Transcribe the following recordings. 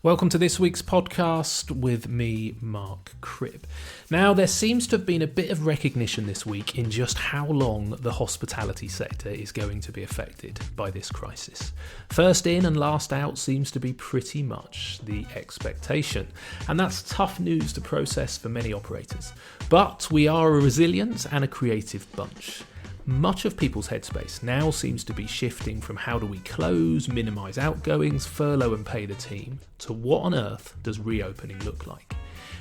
Welcome to this week's podcast with me, Mark Cribb. Now, there seems to have been a bit of recognition this week in just how long the hospitality sector is going to be affected by this crisis. First in and last out seems to be pretty much the expectation, and that's tough news to process for many operators. But we are a resilient and a creative bunch. Much of people's headspace now seems to be shifting from how do we close, minimise outgoings, furlough and pay the team, to what on earth does reopening look like?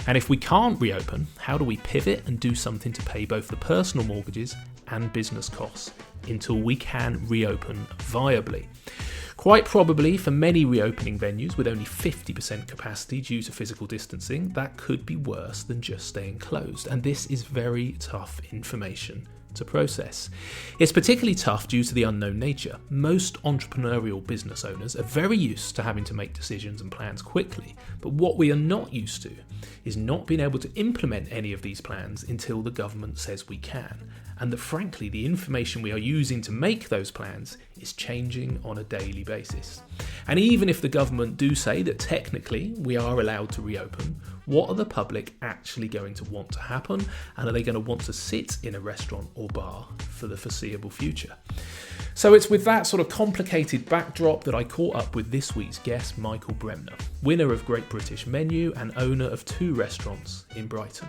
And if we can't reopen, how do we pivot and do something to pay both the personal mortgages and business costs until we can reopen viably? Quite probably for many reopening venues with only 50% capacity due to physical distancing, that could be worse than just staying closed. And this is very tough information to process. It's particularly tough due to the unknown nature. Most entrepreneurial business owners are very used to having to make decisions and plans quickly, but what we are not used to is not being able to implement any of these plans until the government says we can, and that frankly the information we are using to make those plans is changing on a daily basis. And even if the government do say that technically we are allowed to reopen, what are the public actually going to want to happen, and are they going to want to sit in a restaurant or bar for the foreseeable future? So it's with that sort of complicated backdrop that I caught up with this week's guest, Michael Bremner, winner of Great British Menu and owner of 2 restaurants in Brighton.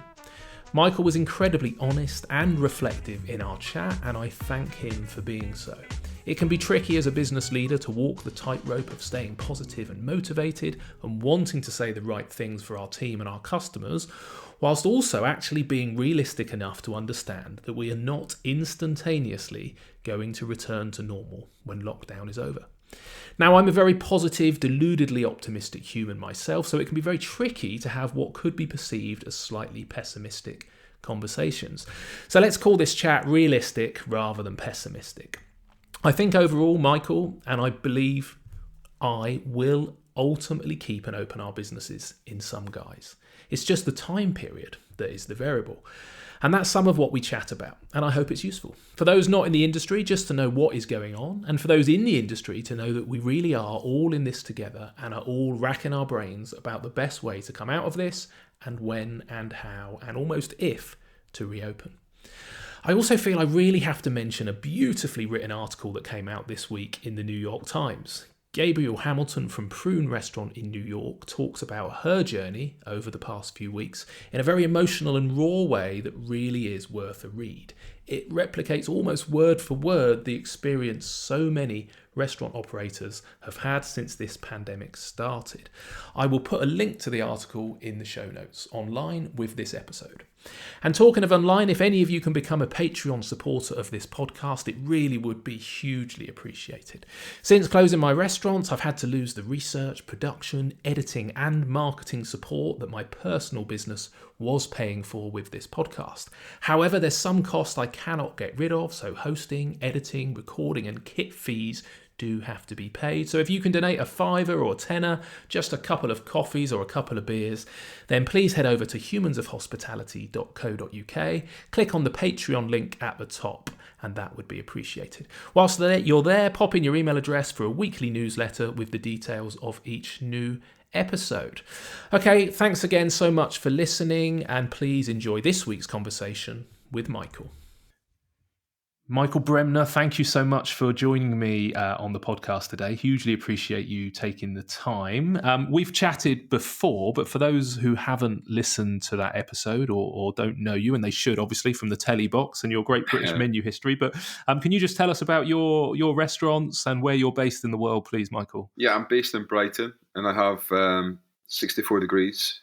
Michael was incredibly honest and reflective in our chat, and I thank him for being so. It can be tricky as a business leader to walk the tightrope of staying positive and motivated and wanting to say the right things for our team and our customers, whilst also actually being realistic enough to understand that we are not instantaneously going to return to normal when lockdown is over. Now, I'm a very positive, deludedly optimistic human myself, so it can be very tricky to have what could be perceived as slightly pessimistic conversations. So let's call this chat realistic rather than pessimistic. I think overall, Michael, and I believe I will ultimately keep and open our businesses in some guise. It's just the time period that is the variable. And that's some of what we chat about, and I hope it's useful. For those not in the industry, just to know what is going on, and for those in the industry to know that we really are all in this together and are all racking our brains about the best way to come out of this, and when and how, and almost if, to reopen. I also feel I really have to mention a beautifully written article that came out this week in the New York Times. Gabriel Hamilton from Prune Restaurant in New York talks about her journey over the past few weeks in a very emotional and raw way that really is worth a read. It replicates almost word for word the experience so many restaurant operators have had since this pandemic started. I will put a link to the article in the show notes online with this episode. And talking of online, if any of you can become a Patreon supporter of this podcast, it really would be hugely appreciated. Since closing my restaurants, I've had to lose the research, production, editing and marketing support that my personal business was paying for with this podcast. However, there's some cost I cannot get rid of, so hosting, editing, recording and kit fees do have to be paid. So if you can donate a $5 or a $10, just a couple of coffees or a couple of beers, then please head over to humansofhospitality.co.uk, click on the Patreon link at the top, and that would be appreciated. Whilst you're there, pop in your email address for a weekly newsletter with the details of each new episode. Okay, thanks again so much for listening, and please enjoy this week's conversation with Michael. Michael Bremner, thank you so much for joining me on the podcast today. Hugely appreciate you taking the time. We've chatted before, but for those who haven't listened to that episode or don't know you, and they should obviously from the telly box and your Great British Menu history, but can you just tell us about your restaurants and where you're based in the world, please, Michael? Yeah, I'm based in Brighton, and I have 64 Degrees,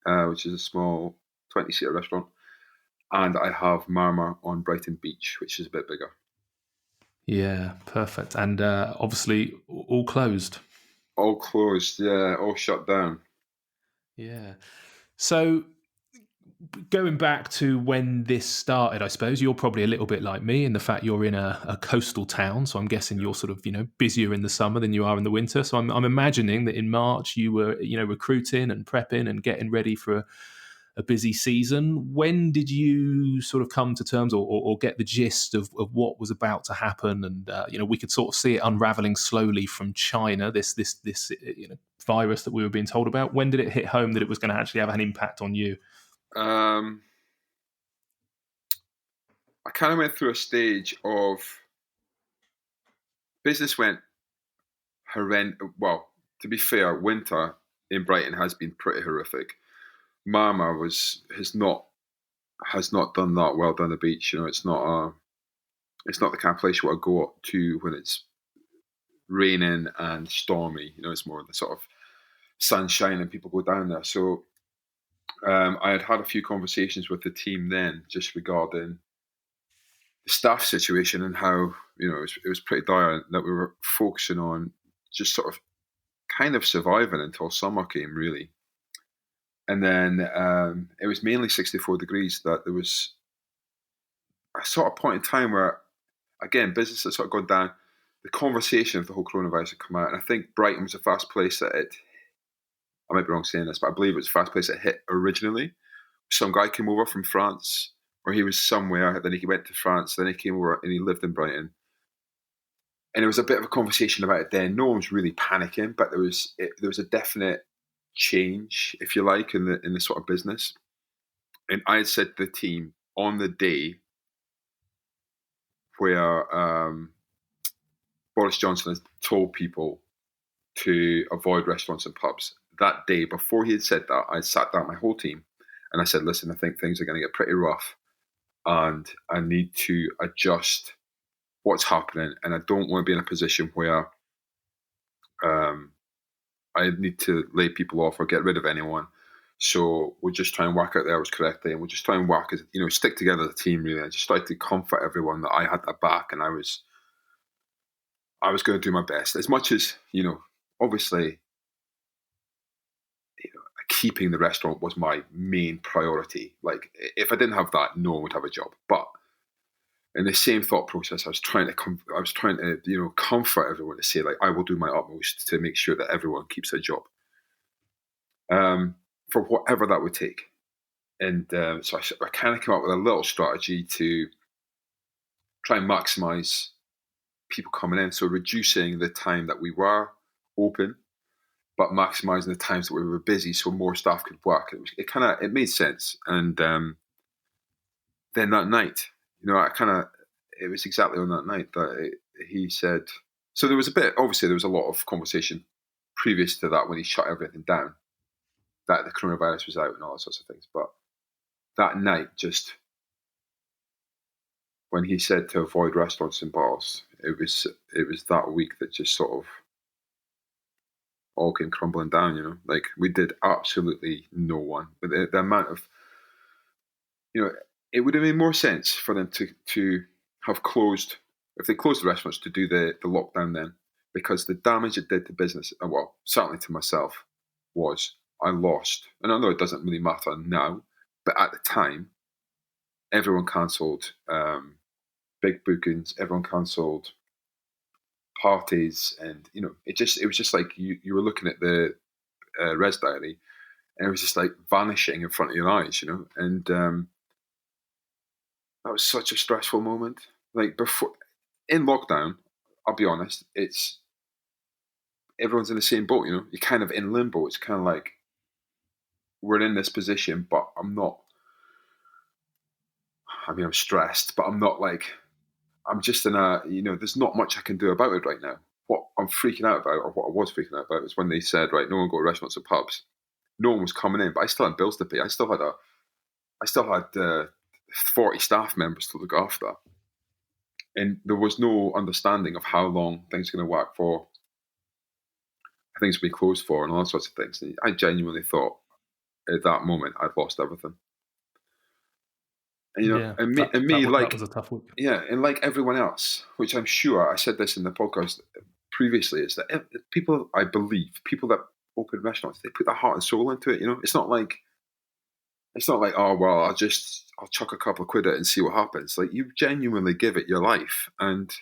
which is a small 20-seater restaurant. And I have Marmar on Brighton Beach, which is a bit bigger. Yeah, perfect. And obviously all closed. All closed, yeah, all shut down. Yeah. So going back to when this started, I suppose you're probably a little bit like me in the fact you're in a coastal town. So I'm guessing you're sort of, busier in the summer than you are in the winter. So I'm imagining that in March you were, recruiting and prepping and getting ready for a busy season. When did you sort of come to terms or get the gist of what was about to happen? And we could sort of see it unraveling slowly from China. This virus that we were being told about? When did it hit home that it was going to actually have an impact on you? I kind of went through a stage of business went horrendous. Well, to be fair, winter in Brighton has been pretty horrific. Marmar has not done that well down the beach. It's not the kind of place you want to go to when it's raining and stormy. It's more the sort of sunshine and people go down there. So I had a few conversations with the team then just regarding the staff situation and how it was pretty dire that we were focusing on just sort of kind of surviving until summer came, really. And then it was mainly 64 degrees that there was a sort of point in time where, again, business had sort of gone down. The conversation of the whole coronavirus had come out, and I think Brighton was the first place that it. I might be wrong saying this, but I believe it was the first place it hit originally. Some guy came over from France, or he was somewhere. Then he went to France. Then he came over and he lived in Brighton. And there was a bit of a conversation about it then. No one was really panicking, but there was a definite change, if you like, in the sort of business. And I had said to the team on the day where Boris Johnson has told people to avoid restaurants and pubs, that day before he had said that, I sat down my whole team and I said, listen, I think things are going to get pretty rough and I need to adjust what's happening, and I don't want to be in a position where I need to lay people off or get rid of anyone. So we'll just try and work out the hours correctly, and we'll just try and work as stick together as a team. Really, I just tried to comfort everyone that I had their back, and I was going to do my best as much as obviously. Keeping the restaurant was my main priority. Like, if I didn't have that, no one would have a job. But in the same thought process, I was trying to comfort everyone to say, like, I will do my utmost to make sure that everyone keeps their job, for whatever that would take. And so I kind of came up with a little strategy to try and maximize people coming in. So reducing the time that we were open, but maximizing the times that we were busy so more staff could work. It made sense. And then that night, it was exactly on that night that he said, so there was obviously there was a lot of conversation previous to that when he shut everything down, that the coronavirus was out and all those sorts of things. But that night, just when he said to avoid restaurants and bars, it was that week that just sort of all came crumbling down, like we did absolutely no one. But the amount of, it would have made more sense for them to have closed, if they closed the restaurants, to do the lockdown then, because the damage it did to business, well, certainly to myself, was I lost. And I know it doesn't really matter now, but at the time, everyone cancelled big bookings, everyone cancelled parties, and it was just like you were looking at the res diary, and it was just like vanishing in front of your eyes, and that was such a stressful moment. Like, before in lockdown, I'll be honest, it's everyone's in the same boat. You're kind of in limbo. It's kind of like we're in this position, but I'm not. I mean, I'm stressed, but I'm not like. I'm just in a, there's not much I can do about it right now. What I'm freaking out about, or what I was freaking out about, was when they said, right, no one go to restaurants or pubs. No one was coming in, but I still had bills to pay. I still had 40 staff members to look after. And there was no understanding of how long things are going to work for, things will be closed for, and all sorts of things. And I genuinely thought at that moment I'd lost everything. And, that was a tough week. Yeah, and like everyone else, which I'm sure I said this in the podcast previously, is that people that open restaurants, they put their heart and soul into it. It's not like, oh well, I'll chuck a couple of quid at it and see what happens. Like, you genuinely give it your life, and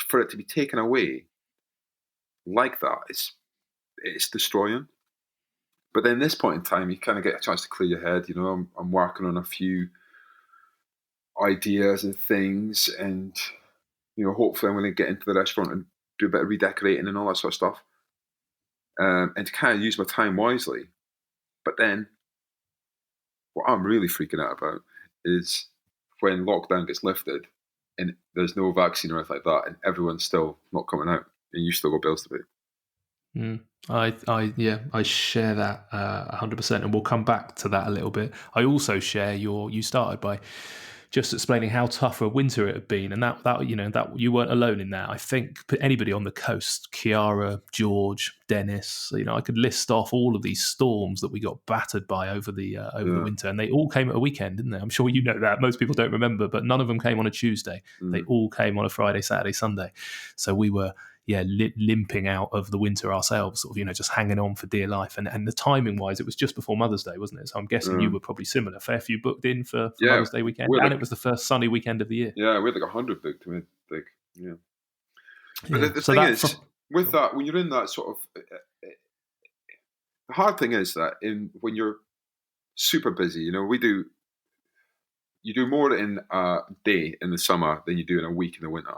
for it to be taken away like that, it's destroying. But then this point in time, you kind of get a chance to clear your head. I'm working on a few ideas and things, and hopefully I'm going to get into the restaurant and do a bit of redecorating and all that sort of stuff. and to kind of use my time wisely. But then what I'm really freaking out about is when lockdown gets lifted and there's no vaccine or anything like that, and everyone's still not coming out, and you still got bills to pay. I share that 100%, and we'll come back to that a little bit. I also share you started by just explaining how tough a winter it had been, and that you weren't alone in that. I think anybody on the coast, Kiara, George, Dennis, I could list off all of these storms that we got battered by over the winter, and they all came at a weekend, didn't they? I'm sure you know that. Most people don't remember, but none of them came on a Tuesday. They all came on a Friday, Saturday, Sunday. So we were limping out of the winter ourselves, sort of, just hanging on for dear life. And the timing wise, it was just before Mother's Day, wasn't it? So I'm guessing you were probably similar. Fair few booked in for Mother's Day weekend, and it was the first sunny weekend of the year. Yeah, we had like 100 booked. But the thing is, with that, when you're in that sort of, the hard thing is that when you're super busy, you do more in a day in the summer than you do in a week in the winter.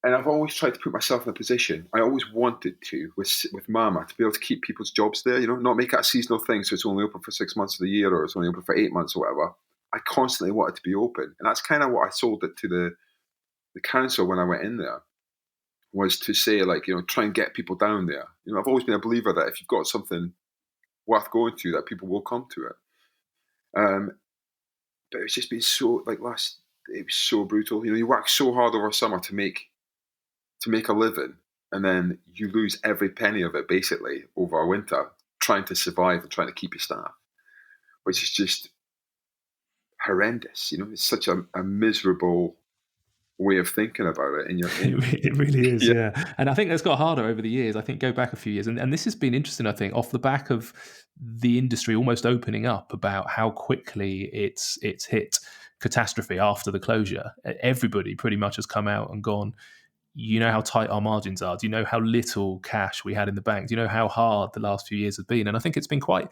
And I've always tried to put myself in a position. I always wanted to, with Mama, to be able to keep people's jobs there, not make it a seasonal thing so it's only open for 6 months of the year or it's only open for 8 months or whatever. I constantly wanted to be open. And that's kind of what I sold it to the council when I went in there, was to say, try and get people down there. I've always been a believer that if you've got something worth going to, that people will come to it. But it's just been so, it was so brutal. You work so hard over summer to make a living, and then you lose every penny of it basically over a winter trying to survive and trying to keep your staff, which is just horrendous. It's such a miserable way of thinking about it. It really is, yeah. And I think that's got harder over the years. I think go back a few years, and this has been interesting, I think, off the back of the industry almost opening up about how quickly it's hit catastrophe after the closure. Everybody pretty much has come out and gone, you know how tight our margins are. Do you know how little cash we had in the bank? Do you know how hard the last few years have been? And I think it's been quite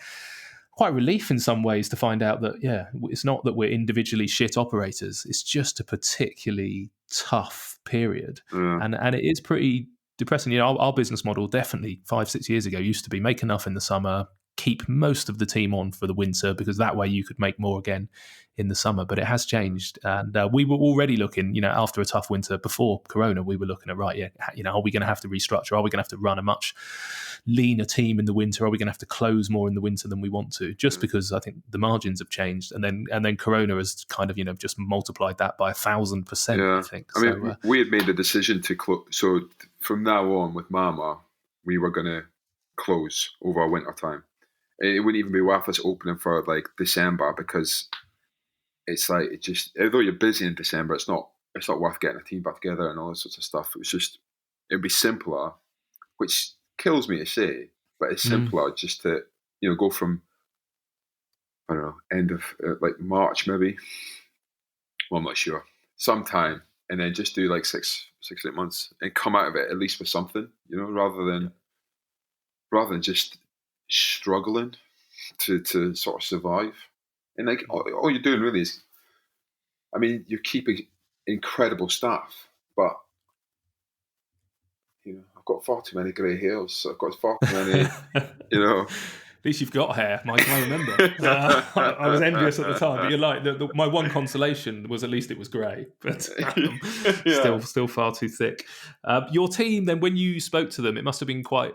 relief in some ways to find out that, it's not that we're individually shit operators. It's just a particularly tough period. And it is pretty depressing. Our business model definitely 5-6 years ago used to be make enough in the summer, keep most of the team on for the winter, because that way you could make more again in the summer. But it has changed, and we were already looking, after a tough winter before Corona, we were looking at, are we going to have to restructure? Are we going to have to run a much leaner team in the winter? Are we going to have to close more in the winter than we want to? Just because I think the margins have changed, and then Corona has kind of just multiplied that by 1,000%. I think. I mean, we had made the decision to close. So from now on, with Mama, we were going to close over our winter time. It wouldn't even be worth us opening for December, because it's although you're busy in December, it's not worth getting a team back together and all this sorts of stuff. It'd be simpler, which kills me to say, but it's simpler just to go from, I don't know, end of March maybe. Well, I'm not sure. Sometime, and then just do 6 to 8 months and come out of it at least with something, rather than just struggling to sort of survive. And all you're doing really is, I mean, you're keeping incredible staff, but I've got far too many grey hairs. So I've got far too many, At least you've got hair, Michael. I remember. I was envious at the time, but you're like, my one consolation was at least it was grey, but still far too thick. Your team, then, when you spoke to them, it must have been quite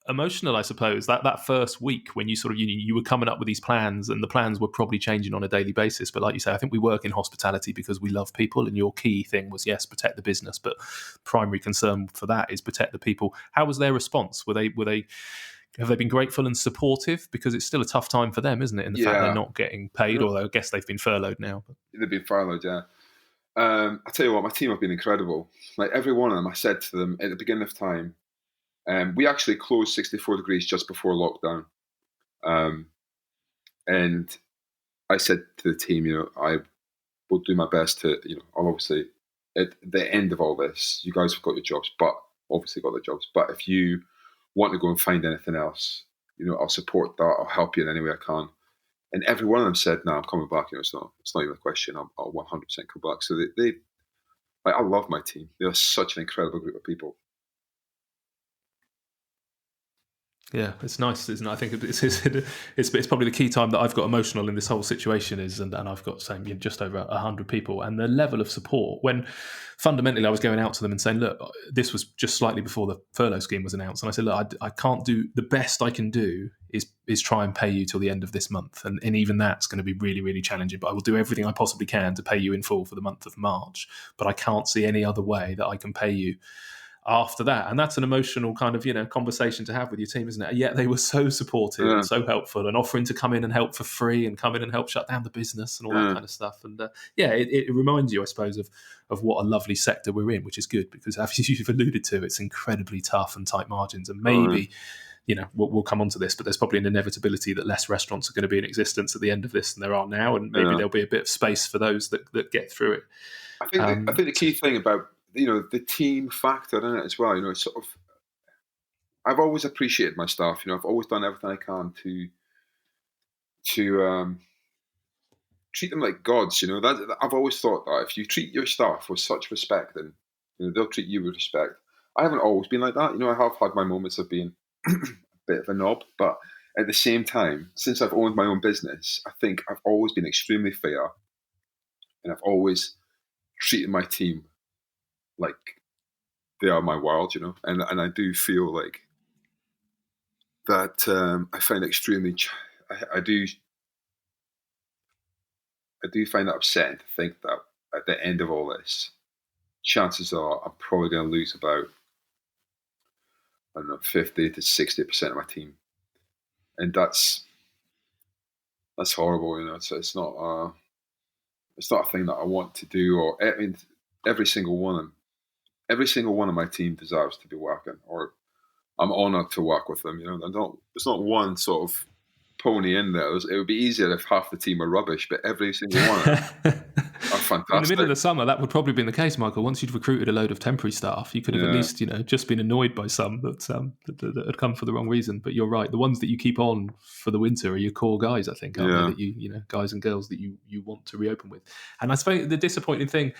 emotional, I suppose, that first week when you sort of you were coming up with these plans, and the plans were probably changing on a daily basis. But like you say, I think we work in hospitality because we love people, and your key thing was, yes, protect the business, but primary concern for that is protect the people. How was their response? Have they been grateful and supportive? Because it's still a tough time for them, isn't it, in the fact they're not getting paid, although I guess they've been furloughed now. They've been furloughed, yeah. I tell you what, my team have been incredible. Every one of them, I said to them at the beginning of time, we actually closed 64 degrees just before lockdown. And I said to the team, I will do my best to, I'll obviously, at the end of all this, you guys have got your jobs, but obviously got their jobs. But if you want to go and find anything else, I'll support that. I'll help you in any way I can. And every one of them said, "No, I'm coming back. It's not even a question. I'll 100% come back." So I love my team. They're such an incredible group of people. Yeah, it's nice, isn't it? I think it's probably the key time that I've got emotional in this whole situation is, and I've got just over 100 people, and the level of support when fundamentally I was going out to them and saying, look, this was just slightly before the furlough scheme was announced, and I said, look, I can't do, the best I can do is try and pay you till the end of this month, and even that's going to be really, really challenging, but I will do everything I possibly can to pay you in full for the month of March, but I can't see any other way that I can pay you after that. And that's an emotional kind of, conversation to have with your team, isn't it? And yet they were so supportive Yeah, and so helpful and offering to come in and help for free and come in and help shut down the business and all that yeah, kind of stuff. And it reminds you, I suppose, of what a lovely sector we're in, which is good because, as you've alluded to, it's incredibly tough and tight margins. And maybe, we'll come on to this, but there's probably an inevitability that less restaurants are going to be in existence at the end of this than there are now. And maybe yeah. there'll be a bit of space for those that get through it. I think the key thing about the team factor in it as well. It's sort of, I've always appreciated my staff. I've always done everything I can to treat them like gods. I've always thought that if you treat your staff with such respect, then they'll treat you with respect. I haven't always been like that. I have had my moments of being a bit of a knob, but at the same time, since I've owned my own business, I think I've always been extremely fair, and I've always treated my team like they are my world. And I do feel like that. I find extremely. I do find that upsetting to think that at the end of all this, chances are I'm probably going to lose about, I don't know, 50 to 60% of my team, and that's horrible. It's not a thing that I want to do. Or I mean, every single one of my team deserves to be working, or I'm honoured to work with them. There's not one sort of pony in there. It would be easier if half the team were rubbish, but every single one are In the middle of fantastic. the summer, that would probably have been the case, Michael. Once you'd recruited a load of temporary staff, you could have at Yeah, least, just been annoyed by some that had come for the wrong reason. But you're right; the ones that you keep on for the winter are your core guys, I think, aren't they? yeah, That guys and girls that you want to reopen with. And I suppose the disappointing thing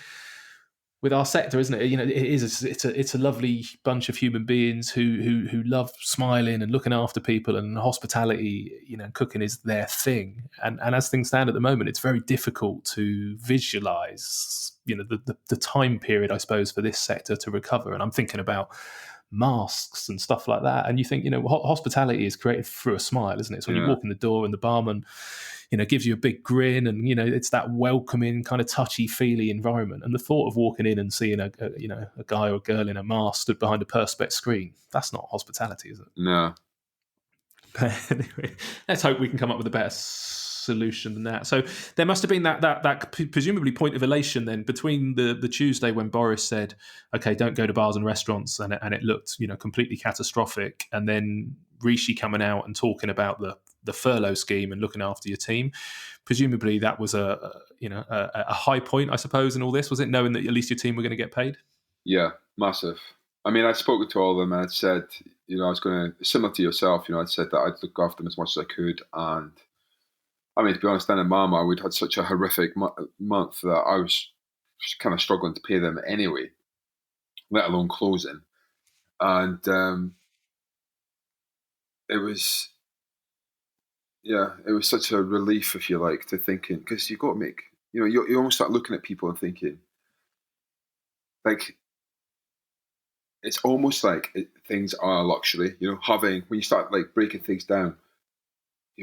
with our sector, isn't it? It's a lovely bunch of human beings who love smiling and looking after people, and hospitality, cooking is their thing. And as things stand at the moment, it's very difficult to visualize, the time period, I suppose, for this sector to recover. And I'm thinking about masks and stuff like that. And you think, hospitality is created through a smile, isn't it? So when you yeah, walk in the door and the barman, gives you a big grin, and it's that welcoming kind of touchy-feely environment. And the thought of walking in and seeing a guy or a girl in a mask stood behind a perspex screen, that's not hospitality, is it? no, But anyway, let's hope we can come up with a better solution than that. So there must have been that presumably point of elation then between the Tuesday when Boris said, "Okay, don't go to bars and restaurants," and it looked completely catastrophic, and then Rishi coming out and talking about the furlough scheme and looking after your team. Presumably that was a high point, I suppose, in all this, was it? Knowing that at least your team were going to get paid. yeah, massive. I mean, I spoke to all of them, and I'd said, I was going to, similar to yourself, I'd said that I'd look after them as much as I could. And I mean, to be honest, then in Mama, we'd had such a horrific month that I was kind of struggling to pay them anyway, let alone closing. And it was, yeah, it was such a relief, if you like, to thinking, because you've got to make, you almost start looking at people and thinking, like, it's almost like things are a luxury, having, when you start like breaking things down,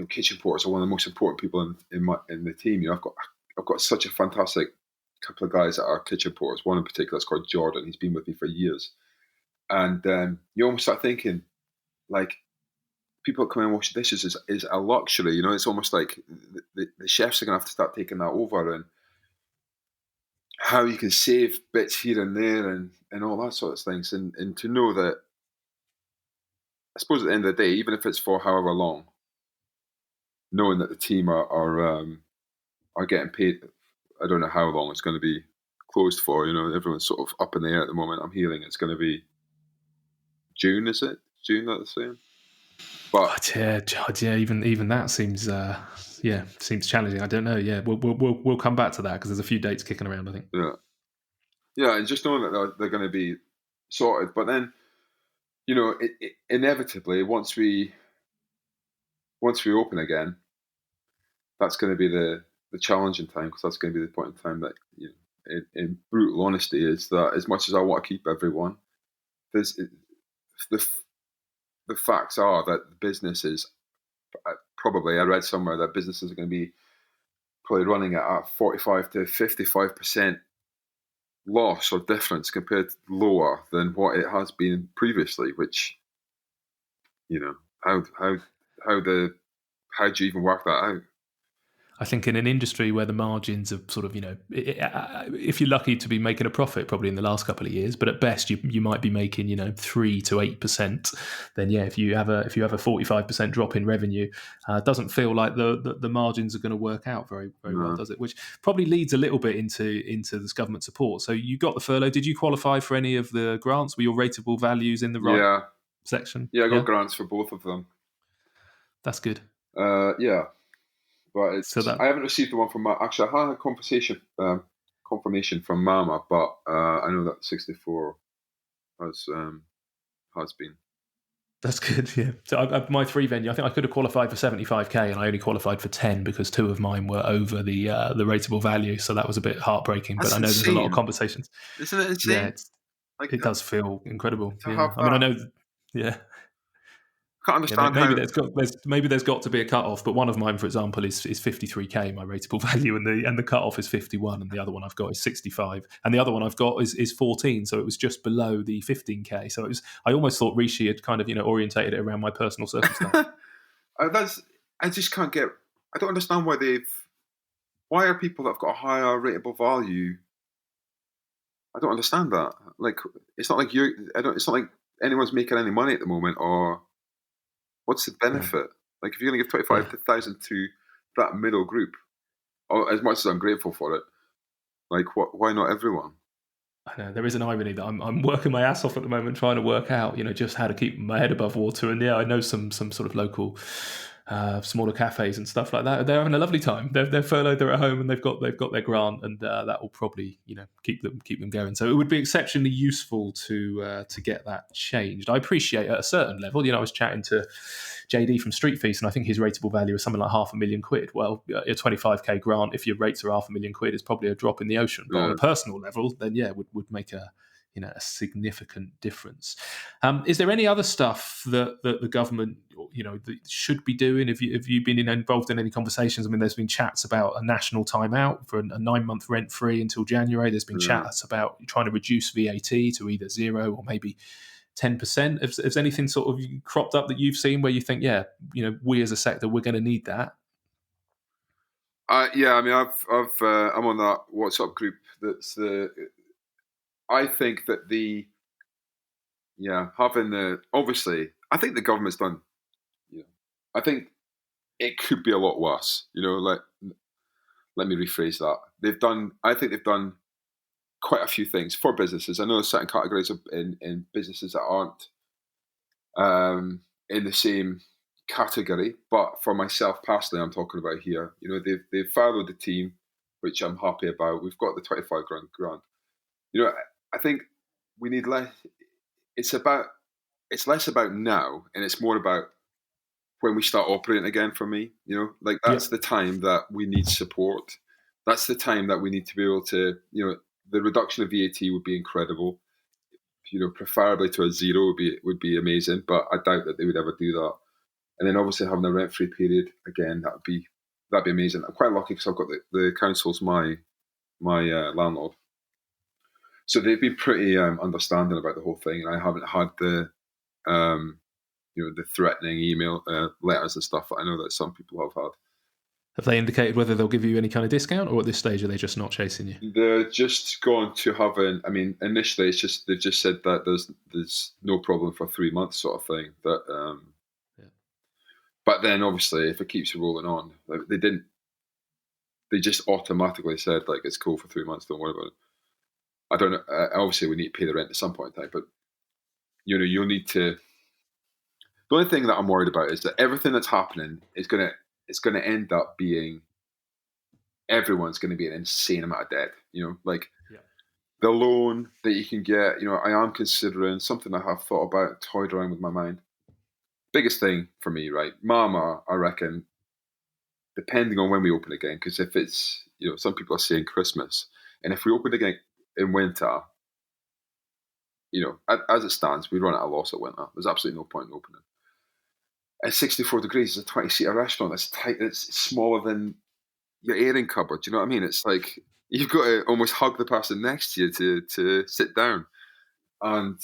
kitchen porters are one of the most important people in the team. I've got such a fantastic couple of guys that are kitchen porters. One in particular is called Jordan. He's been with me for years, and you almost start thinking, like, people that come in and wash the dishes is a luxury. It's almost like the chefs are going to have to start taking that over, and how you can save bits here and there, and all that sort of things, and to know that, I suppose at the end of the day, even if it's for however long, knowing that the team are getting paid. I don't know how long it's going to be closed for. Everyone's sort of up in the air at the moment. I'm hearing it's going to be June. Is it June that they're saying? But Yeah, even that seems seems challenging. I don't know. Yeah, we'll come back to that because there's a few dates kicking around, I think. yeah, and just knowing that they're going to be sorted. But then Inevitably, once we open again, that's going to be the challenging time, because that's going to be the point in time that, in brutal honesty, is that as much as I want to keep everyone, there's the the facts are that businesses, probably I read somewhere that businesses are going to be probably running at 45 to 55% loss or difference compared to lower than what it has been previously. Which, how how do you even work that out? I think in an industry where the margins are sort of, if you're lucky to be making a profit, probably in the last couple of years, but at best you might be making 3 to 8%. Then if you have a 45% drop in revenue, it doesn't feel like the margins are going to work out very very well, does it? Which probably leads a little bit into this government support. So you got the furlough. Did you qualify for any of the grants? Were your rateable values in the right section? Yeah, I got grants for both of them. That's good. Yeah. But So I haven't received the one from actually, I had a confirmation from Mama, but I know that 64 has been. That's good, yeah. So my 3 venue, I think I could have qualified for 75k, and I only qualified for 10 because 2 of mine were over the rateable value. So that was a bit heartbreaking. That's but I know insane. There's a lot of conversations. Isn't it insane? Yeah, it does feel incredible. To Yeah, have I mean, I that. know. Yeah. Can't understand maybe how. maybe there's got to be a cut off, but one of mine, for example, is 53k, my rateable value, and the cut off is 51, and the other one I've got is 65, and the other one I've got is 14, so it was just below the 15k. So it was. I almost thought Rishi had kind of orientated it around my personal circumstance. I just can't get. I don't understand why Why are people that have got a higher rateable value? I don't understand that. Like, it's not like It's not like anyone's making any money at the moment, or. What's the benefit? Like, if you're going to give 25,000 to that middle group, or as much as I'm grateful for it, like, why not everyone? I know there is an irony that I'm working my ass off at the moment trying to work out, just how to keep my head above water. And I know some sort of local smaller cafes and stuff like that. They're having a lovely time. They're furloughed. They're at home, and they've got their grant, and that will probably keep them going. So it would be exceptionally useful to get that changed. I appreciate at a certain level. I was chatting to JD from Street Feast, and I think his rateable value is something like £500,000. Well, a 25k grant, if your rates are £500,000, is probably a drop in the ocean. But on a personal level, then would make a significant difference. Is there any other stuff that the government that should be doing? Have you been involved in any conversations? I mean, there's been chats about a national timeout for a 9-month rent free until January. There's been chats about trying to reduce VAT to either 0 or maybe 10%. Has anything sort of cropped up that you've seen where you think, we as a sector, we're going to need that? Yeah, I mean, I'm on that WhatsApp group. I think that obviously, I think the government's done. I think it could be a lot worse. Let me rephrase that. I think they've done quite a few things for businesses. I know there's certain categories in businesses that aren't in the same category, but for myself personally, I'm talking about here. They've furloughed the team, which I'm happy about. We've got the 25 grand grant. I think we need less. It's less about now, and it's more about when we start operating again. For me, that's the time that we need support. That's the time that we need to be able to, the reduction of VAT would be incredible. Preferably to a 0 would be amazing, but I doubt that they would ever do that. And then obviously having a rent-free period again, that'd be amazing. I'm quite lucky because I've got the council's my landlord, so they've been pretty understanding about the whole thing, and I haven't had the the threatening email letters and stuff that I know that some people have had. Have they indicated whether they'll give you any kind of discount, or at this stage are they just not chasing you? They're just going to have initially they've just said that there's no problem for 3 months sort of thing. That but then obviously if it keeps rolling on, they just automatically said like it's cool for 3 months, don't worry about it. I don't know. Obviously we need to pay the rent at some point in time, but you'll need to. The only thing that I'm worried about is that everything that's happening is going to end up being everyone's going to be an insane amount of debt. the loan that you can get, I am considering something I have thought about, toyed around with my mind. Biggest thing for me, right? Mama, I reckon, depending on when we open again, because if it's, some people are saying Christmas, and if we open again in winter, as it stands, we run at a loss at winter. There's absolutely no point in opening. At 64 degrees, it's a 20-seater restaurant. It's tight. It's smaller than your airing cupboard. Do you know what I mean? It's like you've got to almost hug the person next to you to sit down. And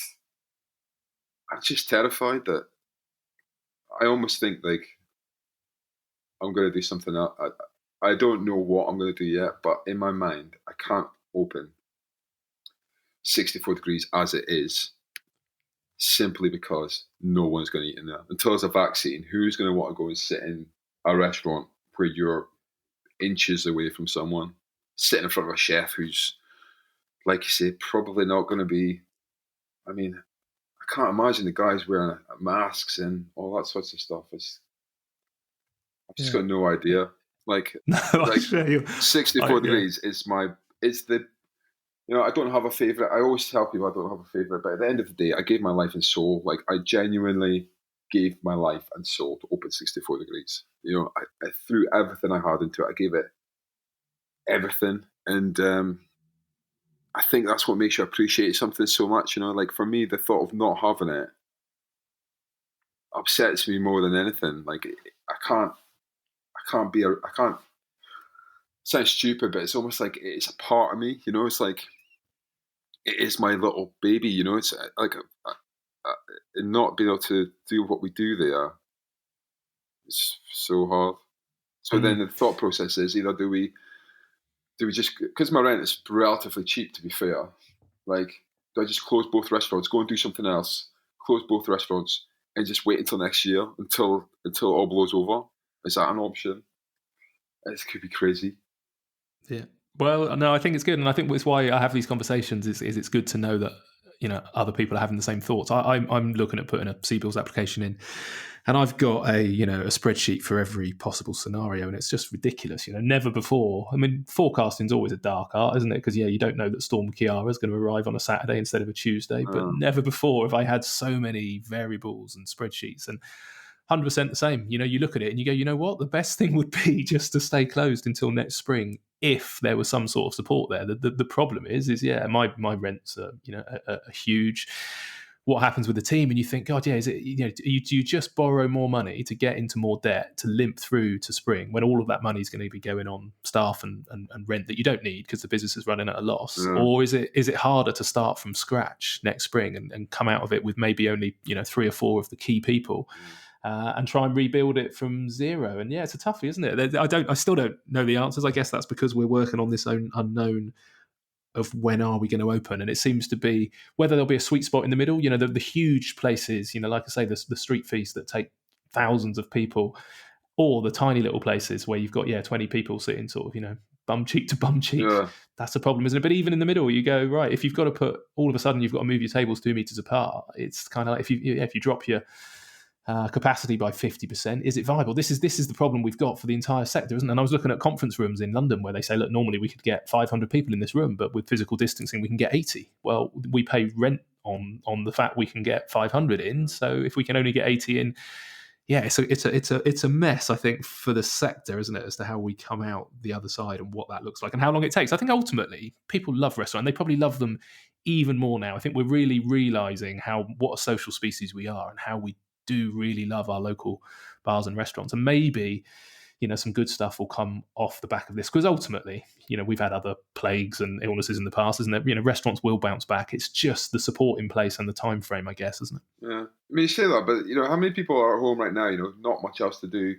I'm just terrified that I almost think like I'm going to do something else. I don't know what I'm going to do yet, but in my mind, I can't open 64 degrees as it is, simply because no one's going to eat in there. Until there's a vaccine, who's going to want to go and sit in a restaurant where you're inches away from someone, sitting in front of a chef who's, like you say, probably not going to be, I can't imagine the guys wearing masks and all that sorts of stuff. I've just got no idea. Like, no, like 64 degrees is I don't have a favourite. I always tell people I don't have a favourite, but at the end of the day, I gave my life and soul. Like, I genuinely gave my life and soul to open 64 degrees. I threw everything I had into it. I gave it everything. And I think that's what makes you appreciate something so much. Like, for me, the thought of not having it upsets me more than anything. Like, I can't, it sounds stupid, but it's almost like it's a part of me, it's like, it is my little baby, it's like, not being able to do what we do there, it's so hard. So then the thought process is either do we just, because my rent is relatively cheap, to be fair, like, do I just close both restaurants, go and do something else, close both restaurants, and just wait until next year, until it all blows over? Is that an option? It could be crazy. Yeah. Well, no, I think it's good, and I think it's why I have these conversations. Is it's good to know that other people are having the same thoughts. I'm looking at putting a CBILS application in, and I've got a spreadsheet for every possible scenario, and it's just ridiculous. Never before. I mean, forecasting's always a dark art, isn't it? Because you don't know that Storm Kiara is going to arrive on a Saturday instead of a Tuesday. But never before have I had so many variables and spreadsheets and 100% the same. You look at it and you go, you know what? The best thing would be just to stay closed until next spring if there was some sort of support there. The problem is my rents are huge. What happens with the team? And you think, God, is it do you just borrow more money to get into more debt to limp through to spring when all of that money is going to be going on staff and rent that you don't need because the business is running at a loss? Or is it harder to start from scratch next spring and come out of it with maybe only 3 or 4 of the key people? And try and rebuild it from zero. And it's a toughie, isn't it? I still don't know the answers. I guess that's because we're working on this own unknown of when are we going to open. And it seems to be whether there'll be a sweet spot in the middle, the huge places, like I say, the street feasts that take thousands of people, or the tiny little places where you've got 20 people sitting sort of, bum cheek to bum cheek. That's a problem, isn't it? But even in the middle, you go, right, if you've got to put, all of a sudden you've got to move your tables 2 meters apart, it's kind of like if you drop your capacity by 50%, is it viable? This is the problem we've got for the entire sector, isn't it? And I was looking at conference rooms in London where they say, look, normally we could get 500 people in this room, but with physical distancing we can get 80. Well, we pay rent on the fact we can get 500 in, so if we can only get 80 in, it's a mess, I think, for the sector, isn't it, as to how we come out the other side and what that looks like and how long it takes. I think ultimately people love restaurants. They probably love them even more now. I think we're really realising what a social species we are and how we do really love our local bars and restaurants, and maybe some good stuff will come off the back of this, because ultimately we've had other plagues and illnesses in the past, isn't it? Restaurants will bounce back. It's just the support in place and the time frame, I guess, isn't it? Yeah, you say that, but how many people are at home right now, not much else to do?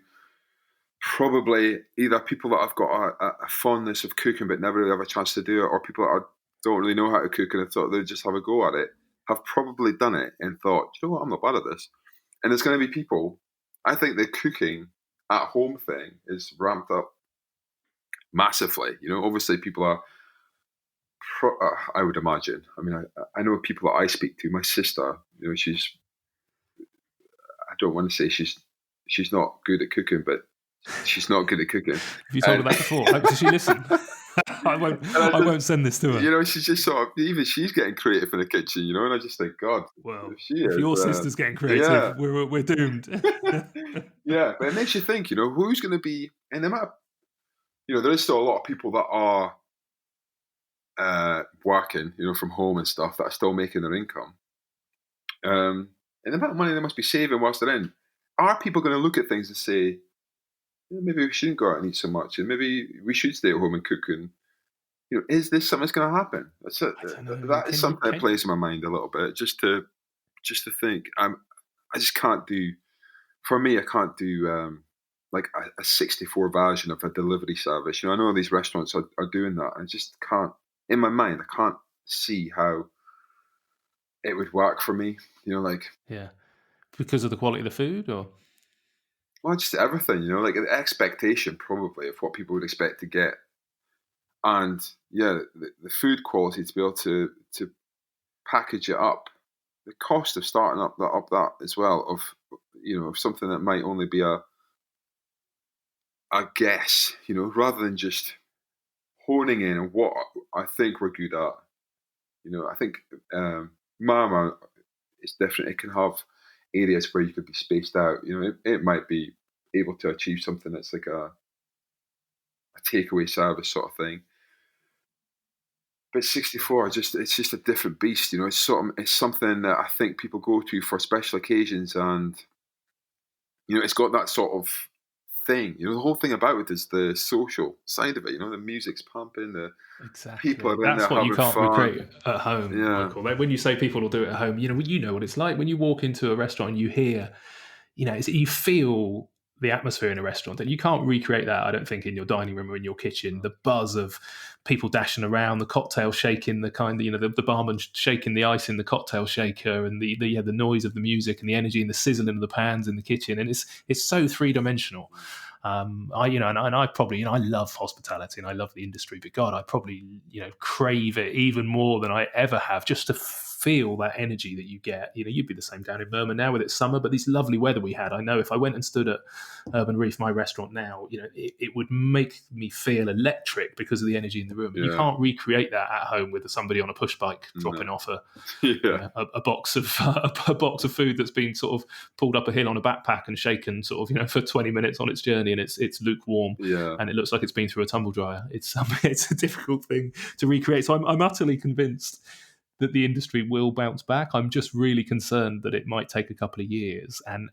Probably either people that have got a fondness of cooking but never really have a chance to do it, or people that don't really know how to cook and have thought they'd just have a go at it, have probably done it and thought, you know what, I'm not bad at this. And there's going to be people, I think the cooking at home thing is ramped up massively. Obviously people are, I would imagine, I know people that I speak to, my sister, she's, I don't want to say she's not good at cooking, but she's not good at cooking. Have you told her that before? Does she listen? I won't send this to her. You know, she's just sort of, even she's getting creative in the kitchen, you know, and I just think, God, Well, if she if is, your sister's getting creative, yeah, we're doomed. yeah. But it makes you think, you know, who's going to be, and you know, there is still a lot of people that are working, you know, from home and stuff that are still making their income. And the amount of money they must be saving whilst they're in. Are people going to look at things and say, maybe we shouldn't go out and eat so much, and maybe we should stay at home and cook? And you know, is this something that's going to happen? I don't know. That is something that plays in my mind a little bit, just to think. I just can't do. For me, I can't do like a 64 version of a delivery service. You know, I know these restaurants are doing that. I just can't. In my mind, I can't see how it would work for me. You know, like, yeah, because of the quality of the food, or well, just everything. You know, like the expectation probably of what people would expect to get, and yeah, the food quality to be able to package it up, the cost of starting up that as well, of, you know, of something that might only be a guess, you know, rather than just honing in on what I think we're good at. You know, I think Mama is different. It can have areas where you could be spaced out. You know, it might be able to achieve something that's like a takeaway service sort of thing. But 64, it's just a different beast. You know, it's something that I think people go to for special occasions, and you know, it's got that sort of thing. You know, the whole thing about it is the social side of it. You know, the music's pumping, the people exactly. are in there That's what you having can't fun. recreate at home, Yeah, Michael. Like when you say people will do it at home, you know what it's like when you walk into a restaurant and you hear, you feel the atmosphere in a restaurant, and you can't recreate that, I don't think, in your dining room or in your kitchen. The buzz of people dashing around, the cocktail shaking, the kind of, the barman shaking the ice in the cocktail shaker, and the noise of the music and the energy and the sizzling of the pans in the kitchen, and it's so three dimensional. I probably, I love hospitality and I love the industry, but God, I probably, crave it even more than I ever have, just to feel that energy that you get. You'd be the same down in Burma now with its summer, but this lovely weather we had, I know if I went and stood at Urban Reef, my restaurant now, it would make me feel electric because of the energy in the room. And you can't recreate that at home with somebody on a push bike dropping off a box of a box of food that's been sort of pulled up a hill on a backpack and shaken sort of, for 20 minutes on its journey, and it's lukewarm, and it looks like it's been through a tumble dryer. It's a difficult thing to recreate. So I'm utterly convinced that the industry will bounce back. I'm just really concerned that it might take a couple of years, and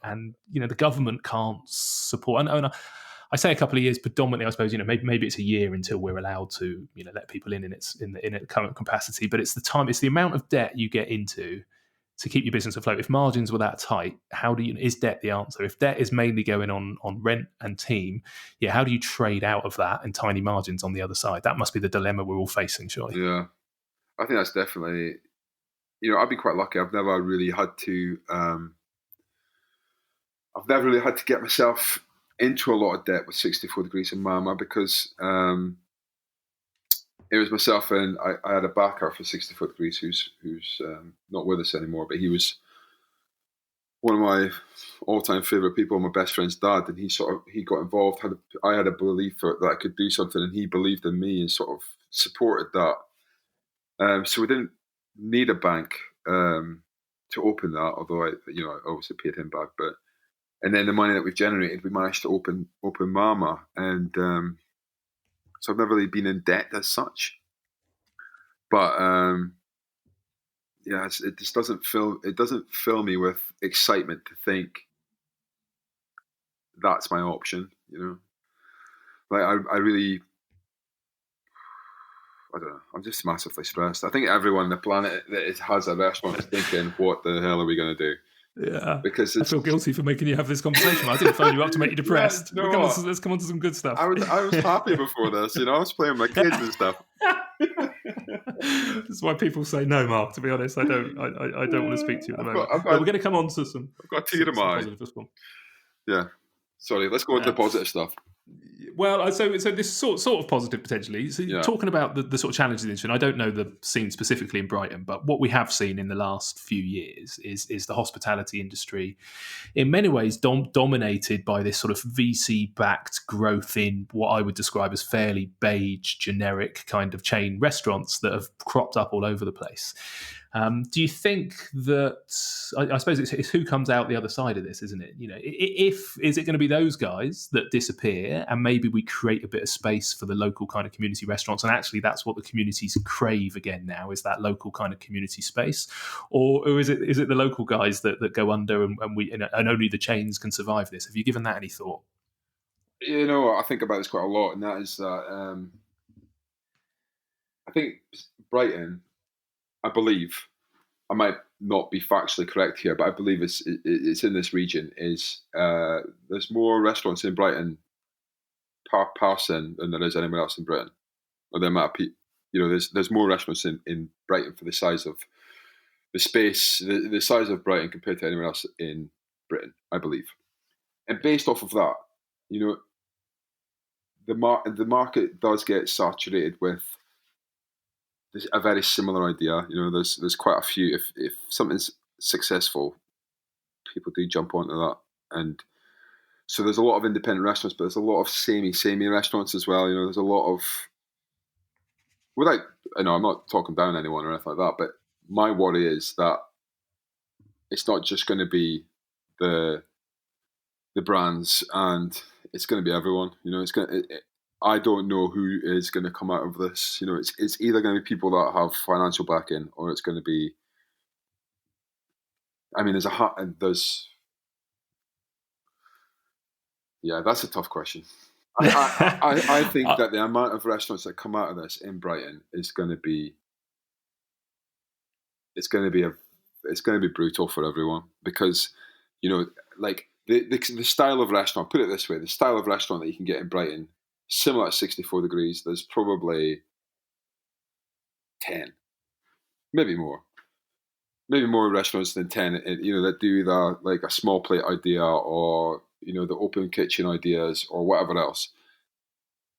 the government can't support. And I say a couple of years predominantly, I suppose, maybe it's a year until we're allowed to, let people in its current capacity. But it's the amount of debt you get into to keep your business afloat. If margins were that tight, is debt the answer? If debt is mainly going on rent and team, how do you trade out of that and tiny margins on the other side? That must be the dilemma we're all facing, surely. Yeah. I think that's definitely, I've been quite lucky. I've never really had to get myself into a lot of debt with 64 Degrees and Mama, because it was myself, and I had a backer for 64 Degrees who's not with us anymore, but he was one of my all-time favourite people, my best friend's dad, and he got involved. I had a belief that I could do something, and he believed in me and sort of supported that. So we didn't need a bank to open that, although I obviously paid him back. And then the money that we've generated, we managed to open Mama, and so I've never really been in debt as such. But it just doesn't fill me with excitement to think that's my option. Like I really. I don't know. I'm just massively stressed. I think everyone on the planet that has a restaurant is thinking, "What the hell are we going to do?" Yeah, because I feel guilty for making you have this conversation. I didn't phone you up to make you depressed. Yeah, Let's come on to some good stuff. I was happy before this. I was playing with my kids and stuff. This is why people say no, Mark. To be honest, I don't want to speak to you at the moment. But we're going to come on to some. I've got a tear in my eye. Positive response. Yeah. Sorry. Let's go into the positive stuff. Well, so this sort of positive potentially. So Yeah. talking about the sort of challenges in the industry, and I don't know the scene specifically in Brighton, but what we have seen in the last few years is the hospitality industry, in many ways, dominated by this sort of VC-backed growth in what I would describe as fairly beige, generic kind of chain restaurants that have cropped up all over the place. Do you think that? I suppose it's who comes out the other side of this, isn't it? You know, if is it going to be those guys that disappear, and maybe we create a bit of space for the local kind of community restaurants, and actually that's what the communities crave again now, is that local kind of community space, or is it the local guys that go under, and only the chains can survive this? Have you given that any thought? You know, I think about this quite a lot, and that is that I think Brighton, I believe, I might not be factually correct here, but I believe it's in this region. There's more restaurants in Brighton per person than there is anywhere else in Britain, or the amount of people. You know, there's more restaurants in Brighton for the size of the space, the size of Brighton compared to anywhere else in Britain, I believe. And based off of that, you know, the market does get saturated with a very similar idea. You know, there's quite a few. If something's successful, people do jump onto that, and so there's a lot of independent restaurants, but there's a lot of samey restaurants as well. You know, there's a lot of, without, I know I'm not talking down anyone or anything like that, but my worry is that it's not just going to be the brands, and it's going to be everyone. You know, I don't know who is going to come out of this. You know, it's either going to be people that have financial backing, or it's going to be. I mean, yeah, that's a tough question. I think that the amount of restaurants that come out of this in Brighton is going to be. It's going to be brutal for everyone, because, you know, like the style of restaurant. Put it this way: the style of restaurant that you can get in Brighton, similar to 64 Degrees, there's probably 10, maybe more restaurants than 10. You know, that do the like a small plate idea, or, you know, the open kitchen ideas, or whatever else.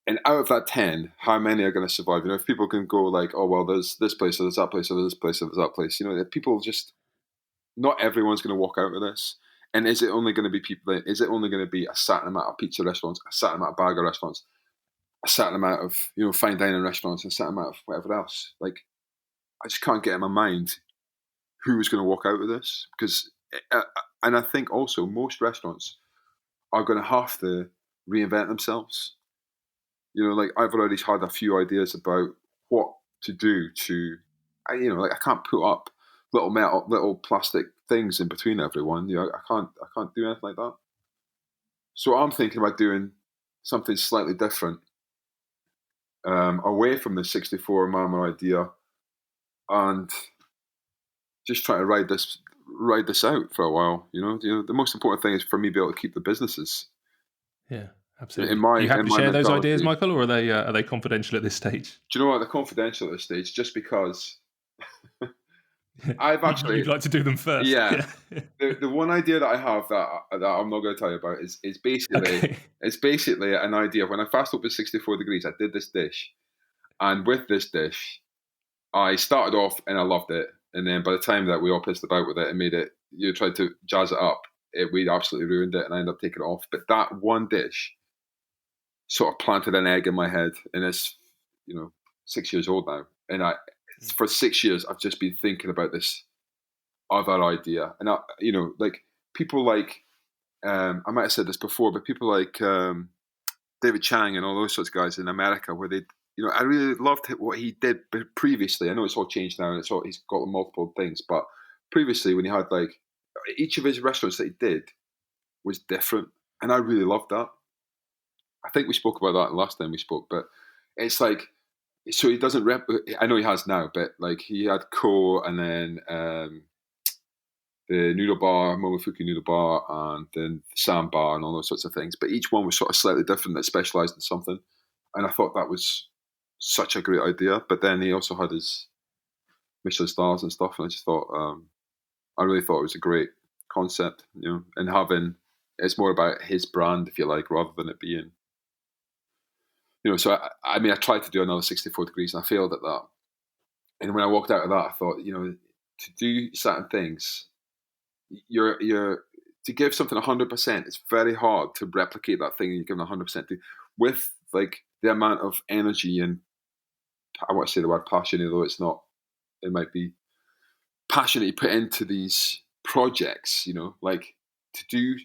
And out of that 10, how many are going to survive? You know, if people can go like, oh well, there's this place, or there's that place, or there's this place, or there's that place. You know, people just, not everyone's going to walk out of this. And is it only going to be people? Is it only going to be a certain amount of pizza restaurants, a certain amount of burger restaurants, a certain amount of, you know, fine dining restaurants, a certain amount of whatever else? Like, I just can't get in my mind who is going to walk out of this, because, and I think also most restaurants are going to have to reinvent themselves. You know, like, I've already had a few ideas about what to do to, you know, like, I can't put up little plastic things in between everyone. You know, I can't do anything like that. So I'm thinking about doing something slightly different, away from the 64 Marmor idea, and just trying to ride this out for a while. You know, the most important thing is for me to be able to keep the businesses. Yeah, absolutely. Are you happy to share those ideas, Michael, or are they confidential at this stage? Do you know what? They're confidential at this stage, just because I've actually. You'd like to do them first. Yeah. The one idea that I have that I'm not going to tell you about is basically Okay. it's basically an idea. When I first opened 64 Degrees, I did this dish, and with this dish, I started off and I loved it, and then by the time that we all pissed about with it and made it, you tried to jazz it up, we absolutely ruined it, and I ended up taking it off. But that one dish sort of planted an egg in my head, and it's, you know, 6 years old now, and for 6 years I've just been thinking about this other idea, and you know, like, people like, I might have said this before, but people like David Chang and all those sorts of guys in America, where they, you know, I really loved what he did previously. I know it's all changed now, and he's got multiple things, but previously, when he had, like, each of his restaurants that he did was different, and I really loved that. I think we spoke about that last time we spoke, but it's like, so he doesn't I know he has now, but like, he had Ko, and then the noodle bar, Momofuku noodle bar, and then Sam bar, and all those sorts of things. But each one was sort of slightly different, that specialised in something. And I thought that was such a great idea. But then he also had his Michelin stars and stuff, and I just thought, I really thought it was a great concept, you know, and it's more about his brand, if you like, rather than it being So I mean, I tried to do another 64 degrees and I failed at that. And when I walked out of that, I thought, to do certain things, you're to give something 100%. It's very hard to replicate that thing you're giving 100% to, with like the amount of energy and, I want to say the word passion, although it's not. It might be passion that you put into these projects. Like to do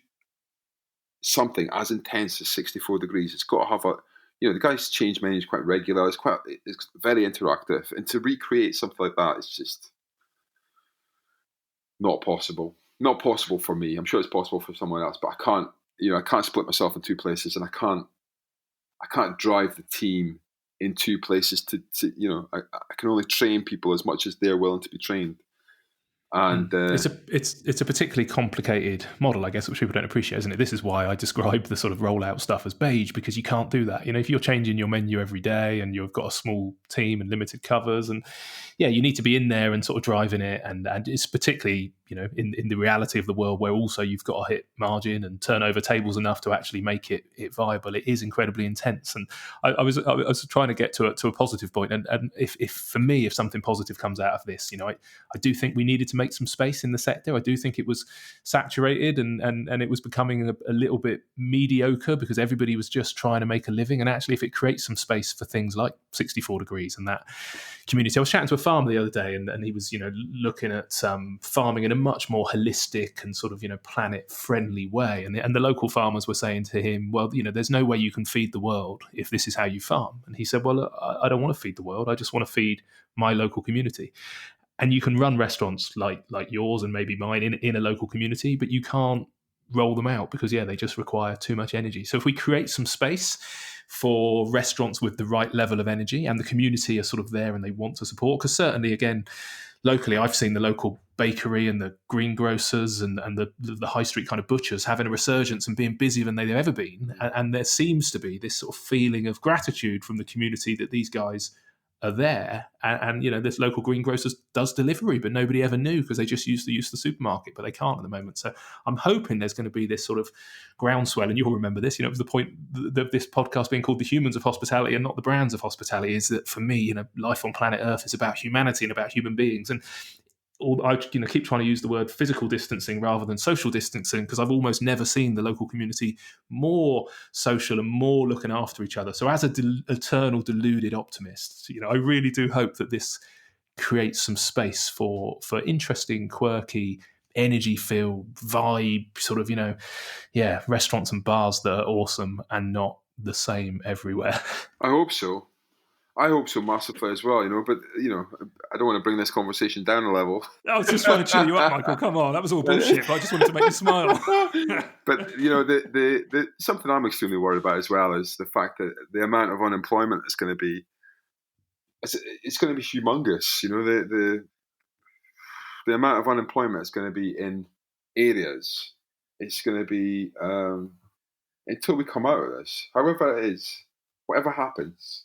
something as intense as 64 degrees, it's got to have the guys change menus quite regular. It's very interactive, and to recreate something like that, it's just not possible. Not possible for me. I'm sure it's possible for someone else, but I can't. I can't split myself in two places, and I can't drive the team in two places to I can only train people as much as they're willing to be trained. And it's a particularly complicated model, I guess, which people don't appreciate, isn't it? This is why I describe the sort of rollout stuff as beige, because you can't do that. If you're changing your menu every day and you've got a small team and limited covers, and you need to be in there and sort of driving it, and it's particularly in the reality of the world where also you've got to hit margin and turn over tables enough to actually make it viable. It is incredibly intense, and I was trying to get to a positive point, and if for me, if something positive comes out of this, I do think we needed to make some space in the sector. I do think it was saturated and it was becoming a little bit mediocre because everybody was just trying to make a living. And actually, if it creates some space for things like 64 degrees and that community, I was chatting to a farmer the other day, and he was looking at farming in a much more holistic and sort of planet friendly way, and the local farmers were saying to him, well, there's no way you can feed the world if this is how you farm. And he said, well, look, I don't want to feed the world, I just want to feed my local community. And you can run restaurants like yours and maybe mine in a local community, but you can't roll them out because they just require too much energy. So if we create some space for restaurants with the right level of energy, and the community are sort of there and they want to support, because certainly, again, locally, I've seen the local bakery and the greengrocers and the high street kind of butchers having a resurgence and being busier than they've ever been. And there seems to be this sort of feeling of gratitude from the community that these guys are there, and this local greengrocers does delivery, but nobody ever knew because they just used to use the supermarket, but they can't at the moment. So I'm hoping there's going to be this sort of groundswell, and you'll remember this. It was the point of this podcast being called The Humans of Hospitality and not the Brands of Hospitality, is that for me, life on planet Earth is about humanity and about human beings. And I keep trying to use the word physical distancing rather than social distancing, because I've almost never seen the local community more social and more looking after each other. So as eternal deluded optimist, I really do hope that this creates some space for interesting, quirky, energy-filled vibe, sort of, restaurants and bars that are awesome and not the same everywhere. I hope so. Massively as well, but I don't want to bring this conversation down a level. I was just trying to cheer you up, Michael. Come on, that was all bullshit, but I just wanted to make you smile. But the something I'm extremely worried about as well is the fact that the amount of unemployment is going to be, it's going to be humongous. The amount of unemployment is going to be in areas. It's going to be until we come out of this, however it is, whatever happens.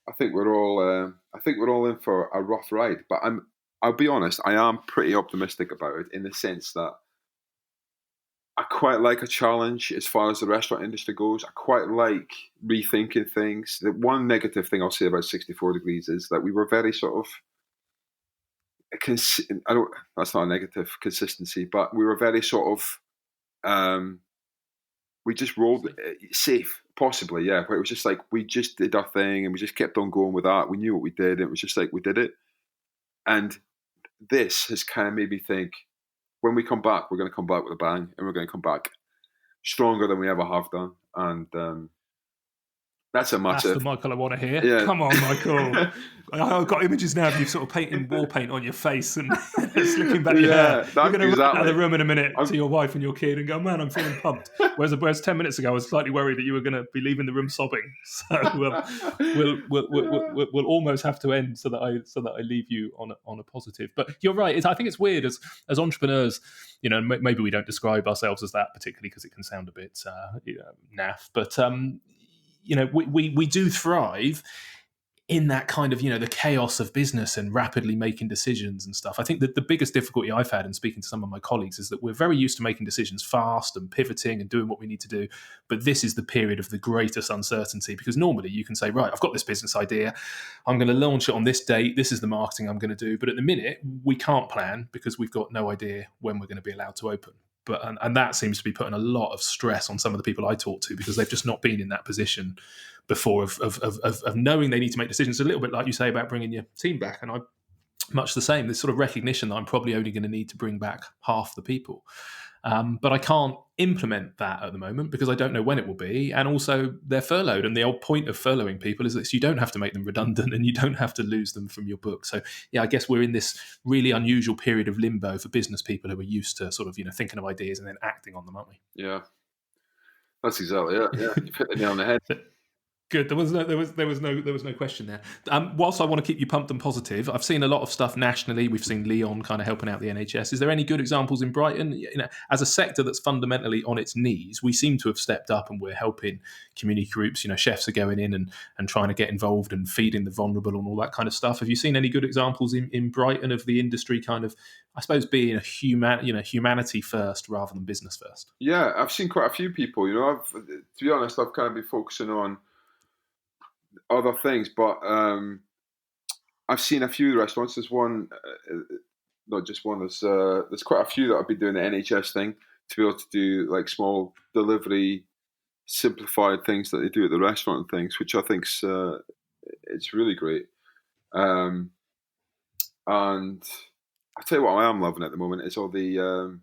I think we're all in for a rough ride, but I'll be honest, I am pretty optimistic about it, in the sense that I quite like a challenge as far as the restaurant industry goes. I quite like rethinking things. The one negative thing I'll say about 64 degrees is that we were very sort of that's not a negative, consistency, but we were very sort of we just rolled safe, possibly, yeah. Where it was just like we just did our thing and we just kept on going with that. We knew what we did, and it was just like we did it. And this has kind of made me think, when we come back, we're going to come back with a bang, and we're going to come back stronger than we ever have done. And that's a massive. That's the Michael I want to hear. Yeah. Come on, Michael. I've got images now of you sort of painting war paint on your face and slicking back your hair. You're going to run out of the room in a minute to your wife and your kid and go, man, I'm feeling pumped. Whereas 10 minutes ago, I was slightly worried that you were going to be leaving the room sobbing. So we'll almost have to end so that I leave you on a positive. But you're right. I think it's weird as entrepreneurs. Maybe we don't describe ourselves as that particularly because it can sound a bit naff. But we do thrive in that kind of, the chaos of business and rapidly making decisions and stuff. I think that the biggest difficulty I've had in speaking to some of my colleagues is that we're very used to making decisions fast and pivoting and doing what we need to do. But this is the period of the greatest uncertainty, because normally you can say, right, I've got this business idea. I'm going to launch it on this date. This is the marketing I'm going to do. But at the minute, we can't plan because we've got no idea when we're going to be allowed to open. And that seems to be putting a lot of stress on some of the people I talk to, because they've just not been in that position before of knowing they need to make decisions. A little bit like you say about bringing your team back, and I much the same. This sort of recognition that I'm probably only going to need to bring back half the people. But I can't implement that at the moment because I don't know when it will be. And also they're furloughed. And the old point of furloughing people is that you don't have to make them redundant and you don't have to lose them from your book. So, yeah, I guess we're in this really unusual period of limbo for business people who are used to sort of, thinking of ideas and then acting on them, aren't we? Yeah, that's exactly it. Yeah, you hit the nail on the head. Good. There was no question there. Whilst I want to keep you pumped and positive, I've seen a lot of stuff nationally. We've seen Leon kind of helping out the NHS. Is there any good examples in Brighton? As a sector that's fundamentally on its knees, we seem to have stepped up and we're helping community groups. Chefs are going in and trying to get involved and feeding the vulnerable and all that kind of stuff. Have you seen any good examples in Brighton of the industry kind of, I suppose, being a humanity first rather than business first? Yeah, I've seen quite a few people. To be honest, I've kind of been focusing on other things, but I've seen a few restaurants. There's one, not just one. There's quite a few that have been doing the NHS thing to be able to do like small delivery, simplified things that they do at the restaurant and things, which I think's it's really great. And I tell you what, I am loving at the moment is all the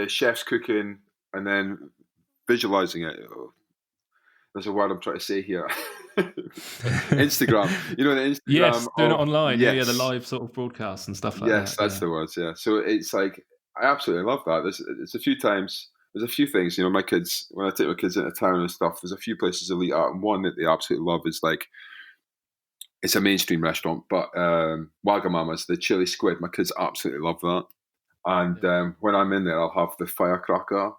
chefs cooking and then visualizing it. There's a word I'm trying to say here. Instagram. The Instagram. Yes, doing it online. Yes. Yeah, the live sort of broadcasts and stuff like that. Yes, that's the words, yeah. So it's like, I absolutely love that. There's a few things, my kids, when I take my kids into town and stuff, there's a few places they eat at, and one that they absolutely love is like, it's a mainstream restaurant, but Wagamama's, the chili squid, my kids absolutely love that. And when I'm in there, I'll have the firecracker,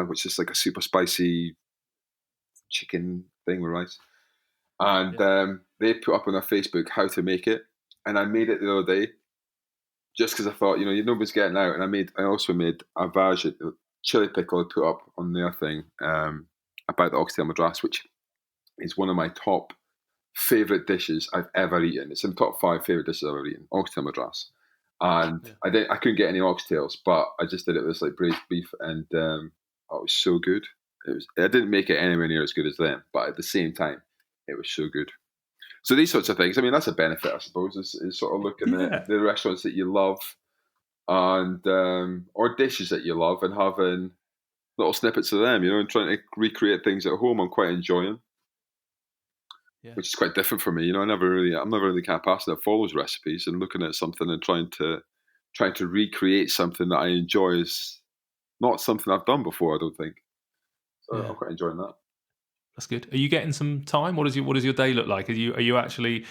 which is like a super spicy chicken thing with rice, and they put up on their Facebook how to make it, and I made it the other day just because I thought nobody's getting out, and I also made a version chili pickle I put up on their thing about the oxtail madras, which is one of my top favorite dishes I've ever eaten. It's in the top 5 favorite dishes I've ever eaten, oxtail madras. And I couldn't get any oxtails, but I just did it with like braised beef, and it was so good. I didn't make it anywhere near as good as them, but at the same time, it was so good. So these sorts of things, I mean, that's a benefit, I suppose, is sort of looking at the restaurants that you love and or dishes that you love and having little snippets of them, and trying to recreate things at home. I'm quite enjoying, which is quite different for me. I'm never really the kind of person that follows recipes, and looking at something and trying to recreate something that I enjoy is not something I've done before, I don't think. So I'm quite enjoying that. That's good. Are you getting some time? What does your day look like? Are you actually,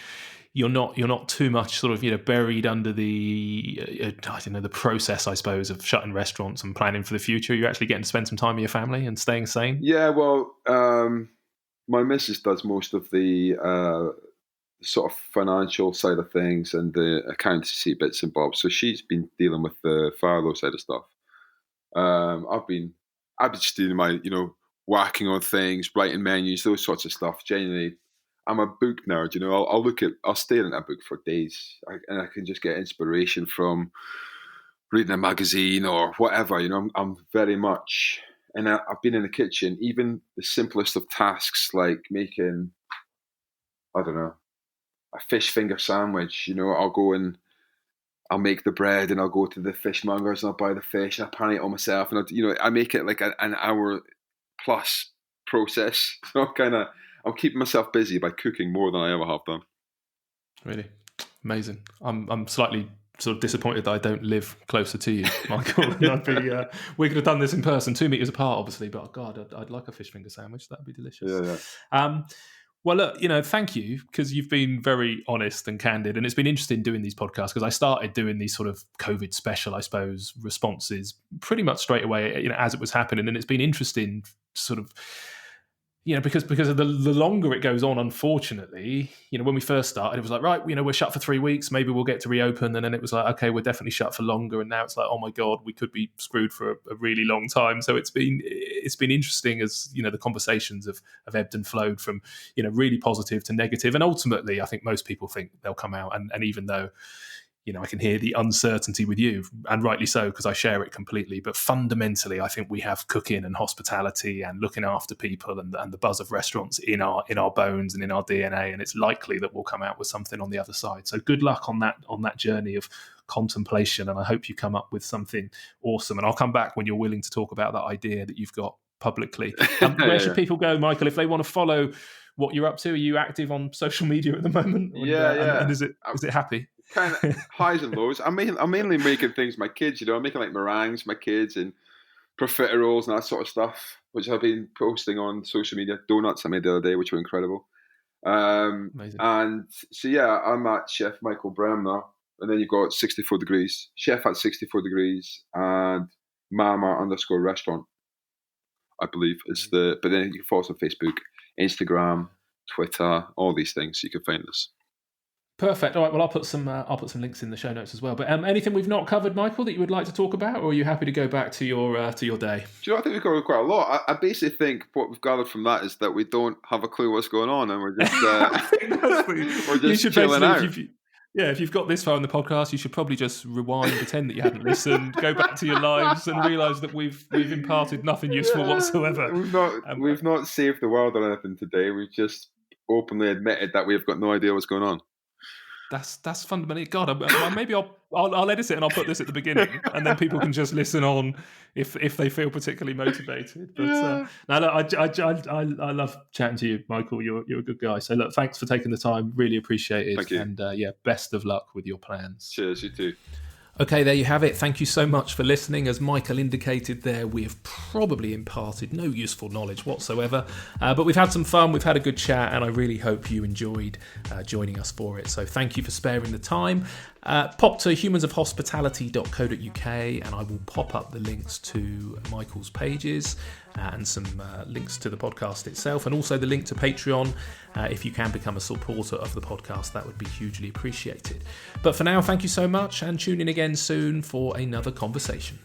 you're not too much sort of buried under the the process, I suppose, of shutting restaurants and planning for the future? Are you actually getting to spend some time with your family and staying sane? Yeah, well, my missus does most of the sort of financial side of things and the accountancy bits and bobs. So she's been dealing with the furlough side of stuff. I've been just doing my working on things, writing menus, those sorts of stuff. Genuinely, I'm a book nerd. I'll stare at a book for days, and I can just get inspiration from reading a magazine or whatever. I'm very much, and I've been in the kitchen. Even the simplest of tasks, like making, I don't know, a fish finger sandwich. I'll go and I'll make the bread, and I'll go to the fishmongers and I'll buy the fish. And I pan it all myself, and I make it like an hour plus process. So I'm keeping myself busy by cooking more than I ever have done. Really amazing. I'm slightly sort of disappointed that I don't live closer to you, Michael. We could have done this in person, 2 meters apart, obviously. But God, I'd like a fish finger sandwich. That'd be delicious. Yeah. Well, look, thank you, because you've been very honest and candid, and it's been interesting doing these podcasts, because I started doing these sort of COVID special, I suppose, responses pretty much straight away, as it was happening, and it's been interesting sort of because of the longer it goes on, unfortunately, when we first started, it was like, right, we're shut for 3 weeks, maybe we'll get to reopen. And then it was like, okay, we're definitely shut for longer. And now it's like, oh my God, we could be screwed for a really long time. So it's been interesting as, the conversations have ebbed and flowed from, really positive to negative. And ultimately, I think most people think they'll come out. And even though, I can hear the uncertainty with you, and rightly so, because I share it completely. But fundamentally, I think we have cooking and hospitality and looking after people and the buzz of restaurants in our bones and in our DNA. And it's likely that we'll come out with something on the other side. So good luck on that journey of contemplation. And I hope you come up with something awesome. And I'll come back when you're willing to talk about that idea that you've got publicly. Where should people go, Michael, if they want to follow what you're up to? Are you active on social media at the moment? And is it happy? Kind of highs and lows. I'm mainly making things my kids. I'm making like meringues my kids and profiteroles and that sort of stuff, which I've been posting on social media. Donuts I made the other day, which were incredible. Amazing. And so I'm at Chef Michael Bremner, and then you've got 64 Degrees, Chef at 64 Degrees, and Mama_restaurant, I believe is the. But then you can follow us on Facebook, Instagram, Twitter, all these things. You can find us. Perfect. All right. Well, I'll put some links in the show notes as well. But anything we've not covered, Michael, that you would like to talk about, or are you happy to go back to your day? Do you know? I think we've covered quite a lot. I basically think what we've gathered from that is that we don't have a clue what's going on, and we're just we're just chilling out. If you've got this far in the podcast, you should probably just rewind, pretend that you hadn't listened, go back to your lives, and realise that we've imparted nothing useful whatsoever. We've not saved the world or anything today. We've just openly admitted that we've got no idea what's going on. That's fundamentally God. Maybe I'll edit it and I'll put this at the beginning, and then people can just listen on if they feel particularly motivated. But I love chatting to you, Michael. You're a good guy. So look, thanks for taking the time. Really appreciate it. Thank you. And best of luck with your plans. Cheers. You too. Okay, there you have it. Thank you so much for listening. As Michael indicated there, we have probably imparted no useful knowledge whatsoever, but we've had some fun, we've had a good chat, and I really hope you enjoyed joining us for it. So thank you for sparing the time. Pop to humansofhospitality.co.uk and I will pop up the links to Michael's pages and some links to the podcast itself, and also the link to Patreon. If you can become a supporter of the podcast, that would be hugely appreciated. But for now, thank you so much, and tune in again soon for another conversation.